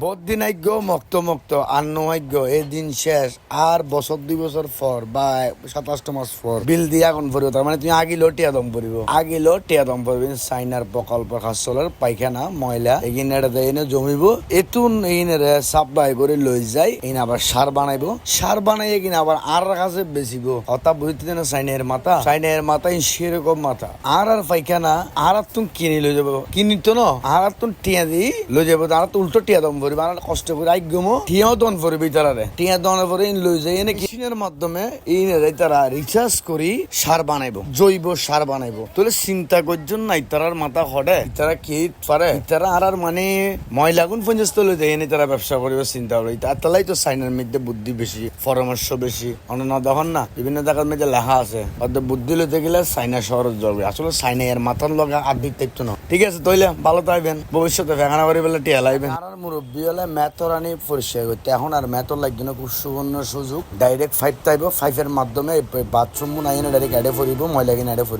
বহুত দিন আজ্ঞ মক্ত আর নজ্ঞ এই দিন শেষ আর বছর 2 বছর পর বা 27 মাস পর বিল দিয়ে আগুন পড়িব। তার মানে তুমি আগিলো টিয়া দম পড়িব, আগিলো টিয়া দম পড়বি। চাইনার প্রকল্প খাসলের পায়খানা ময়লা এগিনে এনে জমিব, এতুন এইনে সাপ্লাই করে লই যায়, এই আবার সার বানাইবো, সার বানাইয়ে কিনা আবার আর কাছে বেচিব। হতা বুঝতে না চাইনের মাথা সেরকম মাথা আর পায়খানা আর তুমি কিনে লই যাবো, কিনি তো না আর তুমি টিয়া দি লই যাবো, আর তো উল্টো টিয়া দম পড়বি। আর কষ্ট করে আইগমো টিয়াও দন পড়বি, তারারে টিয়া দনের পরে লই যায় এনে মেশিনের মাধ্যমে এই তারা রিচার্জ করি সার বানাইবো, জৈব সার বানাইবো। তাহলে চিন্তা করছেন না তারার মাথা হডে তারা কি পারে, তারা আর মানে ময়লাগুন পঞ্চাশ লই যায় এনে তারা ব্যবসা করিবে চিন্তা করে। তালাই তো চাইনার মধ্যে বুদ্ধি বেশি, পরামর্শ বেশি। অন্য দেখুন না বিভিন্ন জায়গার মধ্যে লেখা আছে অর্ধেক বুদ্ধি লইতে গেলে চাইনা শহরের জলবে। আসলে চাইনা এর মাথার লগা আর্ধেক দায়িত্ব না। ঠিক আছে তৈলে ভালো থাকবেন, ভবিষ্যতে ফেখানা বাড়ি বেলা টিয়া লাইবেন। আর মুরব্বী হলে ম্যাথর আনি পরিষ্কার করতে, এখন আর ম্যাথর লাগবে না, খুব সুবর্ণ সুযোগ। ডাইরেক্ট ফাইভ তাইব, ফাইভের মাধ্যমে বাথরুম আইনে ডাইরেক্ট অ্যাডে ফরিব, ময়লা কিনে অ্যাডে ফরিব।